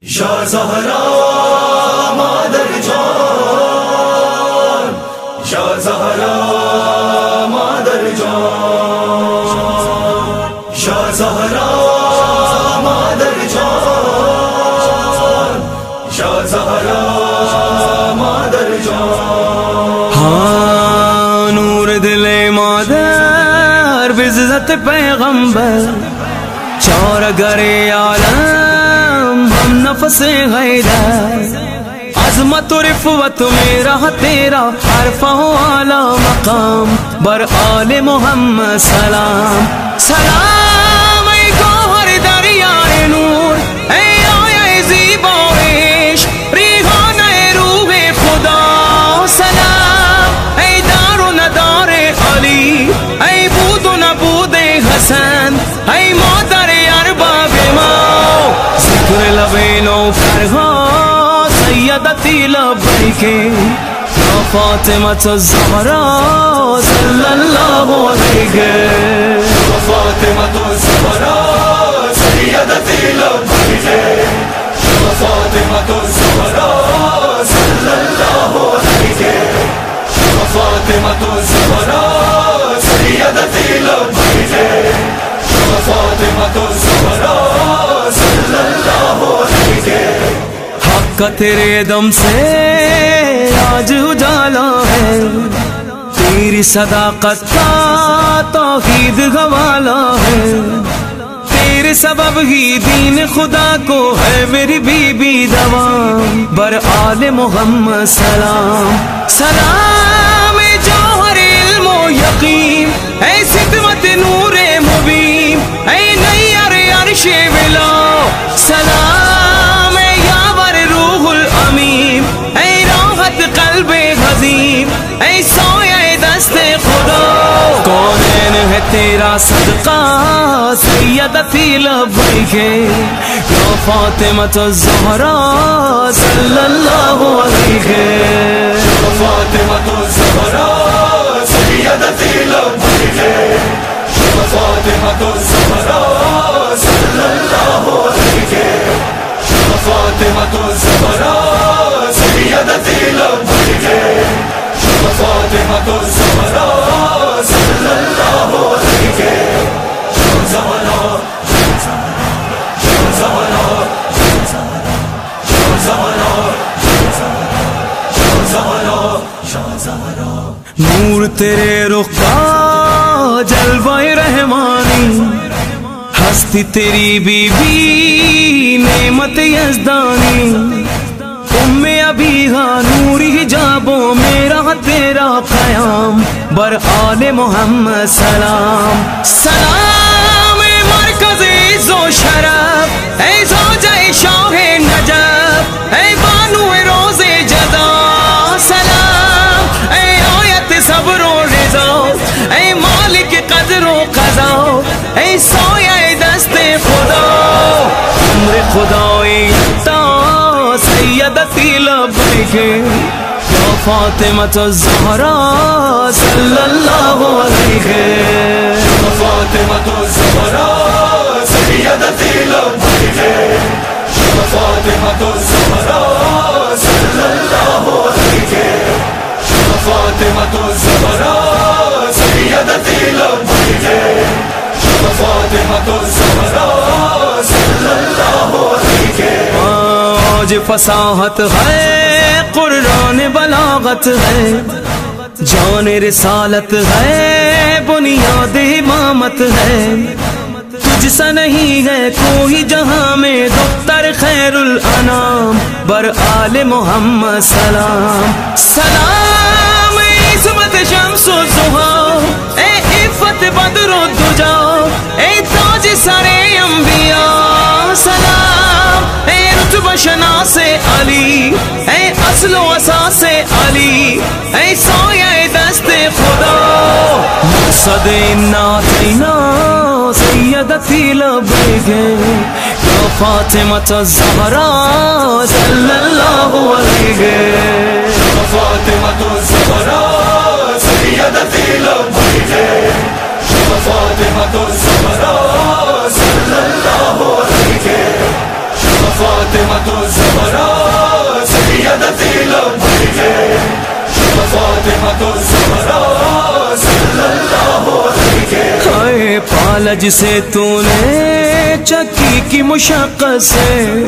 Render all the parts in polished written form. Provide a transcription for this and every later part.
یا زہرا مادر جان، یا زہرا مادر جان، یا زہرا مادر جان، یا زہرا مادر جان۔ ہاں نور دل مادر بعزت پیغمبر، چار گر عالم ہم نفس غیرت، عظمت و رفوت میرا تیرا عرفہ و اعلی مقام، بر آل محمد سلام سلام۔ اے گوہر دریائے نور، اے آیا زیبایش ریحان روح خدا سلام۔ اے دار و ندار علی، اے بود و نبود حسن، اے مادر ارباب ماں، ذکر لبین و فرحا سیدتی لبیک یا فاطمۃ الزہرا صلی اللہ علیہ، یا فاطمۃ الزہرا سیدتی لبیک، یا فاطمۃ الزہرا صلی اللہ علیہ، یا فاطمۃ الزہرا سیدتی لبیک، یا فاطمۃ الزہرا صلی اللہ علیہ۔ حق کا تیرے دم سے آج اجالا ہے، تیری صداقت کا توحید گوالا ہے، تیرے سبب ہی دین خدا کو ہے میری بی بی دوام، بر آل محمد سلام سلام۔ اے جوہر علم و یقین، اے صدمت نور مبین، اے نیر عرش ولا سلام۔ اے یاور روح الامین، اے راحت قلب حزین، اے سایہ دست خدا، کونین ہے تیرا صدقہ سیدتی لبیک یا فاطمۃ الزہرا صلی اللہ علیہ، یا فاطمۃ الزہرا سیدتی لبیک، یا فاطمۃ الزہرا صلی اللہ علیہ، یا فاطمۃ الزہرا سیدتی لبیک، یا فاطمۃ الزہرا صلی اللہ علیہ۔ یا زہرا، یا زہرا، یا زہرا، یا زہرا، یا زہرا۔ نور تیرے رخ کا جلوہ رحمانی، ہستی تیری بی بی نعمت یزدانی، ام ابیہا نوری حجابوں میرا تیرا قیام، بر آل محمد سلام سلام۔ اے مرکز عز و شرف، اے زوجہ شاہ نجف، اے بانو روز جزا سلام۔ اے آیت صبر و رضا، اے مالک قدر و قضا، اے سایہ دست خدا، امر خدائی یکتا سیدتی لبیک یا فاطمۃ الزہرا صلی اللہ علیہ، یا فاطمۃ الزہرا سیدتی لبیک، یا فاطمۃ الزہرا صلی اللہ علیہ، یا فاطمۃ الزہرا سیدتی لبیک، یا فاطمۃ الزہرا صلی اللہ علیہ۔ آج فصاحت ہے قرآن بلاغت ہے، جان رسالت ہے بنیاد امامت ہے، تجھ سا نہیں ہے کوئی جہاں میں دختر خیر الانام، بر آل محمد سلام سلام۔ اے عصمت شمس و ضحا، اے عفت بدر و دجا، اے تاج سر انبیاء سلام۔ اے رتبہ شناس علی، اے اصل و اساس علی، اے سایہ دست خدا، مقصد انا سیدتی لبیک یا فاطمۃ الزہرا صلی اللہ علیہ، یا فاطمۃ الزہرا سیدتی لبیک، یا فاطمۃ الزہرا صلی اللہ علیہ، یا فاطمۃ فالج سے تو نے چکی کی مشقت سے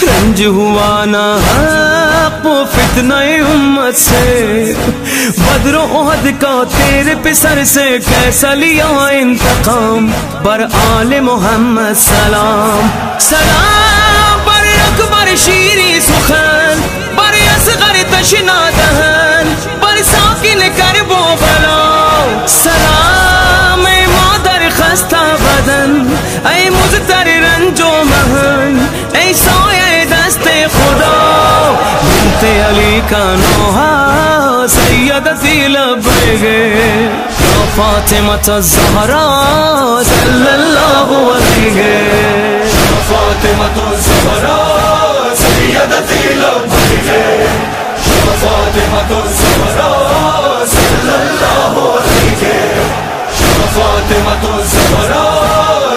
رنج ہوا نہ حق و فتنہ امت سے بدر و احد کا تیرے پسر سے کیسا لیا انتقام بر آل محمد سلام سلام بر اکبر شیری سخن بر اصغر تشنا دہن بر ساکن کرب و بلا سلام اے مادر خستہ بدن اے مضطر رنج و محن اے سایہ دست خدا بنت علی کا نوحہ سیدتی لبیک یا فاطمہ الزہرا صلی اللہ علیہ یا فاطمة الزہرا سیدتی لبیک یا فاطمة الزہرا صلی اللہ علیہ یا فاطمة الزہرا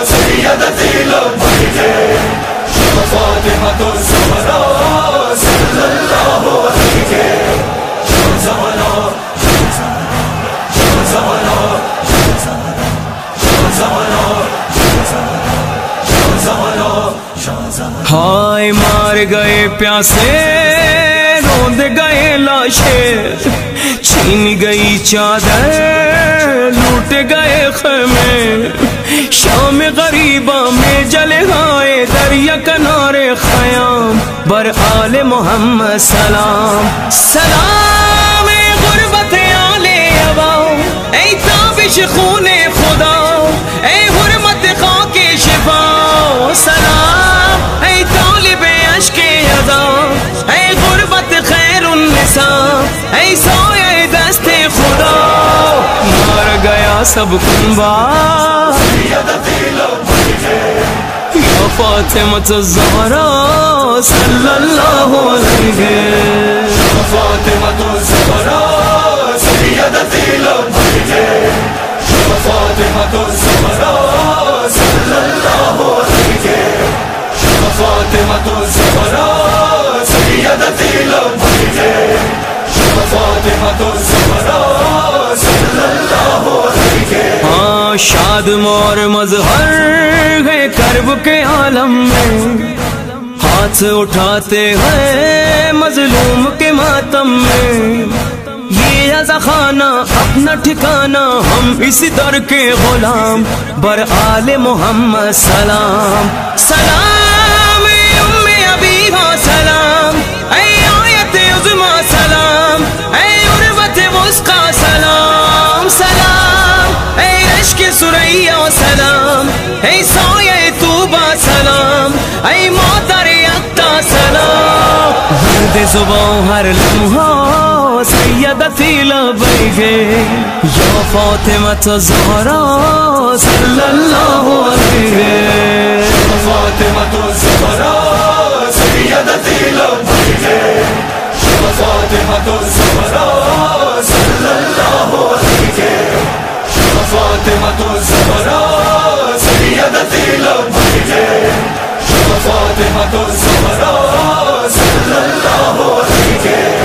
سیدتی لبیک یا فاطمة الزہرا صلی اللہ علیہ ہائے مار گئے پیاسے روند گئے لاشیں چھین گئی چادر لوٹ گئے خیمے شام غریبہ میں جلے گئے دریا کنارے خیام بر آل محمد سلام سلام اے غربت آل ابا اے تابش خون خدا اے حرمت خاک شفا سلام اے طالب عشق ادا اے غربت خیر النساء اے سایہ دست خدا مار گیا سب کنبا یا فاطمة الزہرا صلی اللہ علیہ یا فاطمة الزہرا سیدتی لبیک یا فاطمة الزہرا صلی اللہ علیہ یا فاطمة الزہرا سیدتی لبیک یا فاطمة الزہرا صلی اللہ علیہ ہاں شاد مور مظہر ہے کرب کے عالم میں ہاتھ اٹھاتے ہیں مظلوم کے ماتم میں یہ عزا خانہ اپنا ٹھکانہ ہم اس در کے غلام بر آل محمد سلام سلام اے ام ابیہا سلام اے آیت عظمہ سلام اے عروۃ وثقی سلام سلام اے عشق ثریا سلام اے سایہ طوبہ سلام اے مادر یکتا سلام ہر دے زبان ہر لمحہ سیدتی لبیک یا فاطمة الزہرا صلی اللہ علیہ یا فاطمة الزہرا سیدتی لبیک یا فاطمة الزہرا صلی اللہ علیہ یا فاطمة الزہرا سیدتی لبیک یا فاطمة الزہرا صلی اللہ علیہ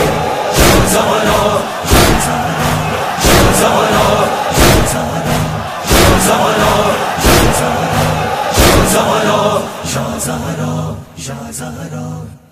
یا زہرا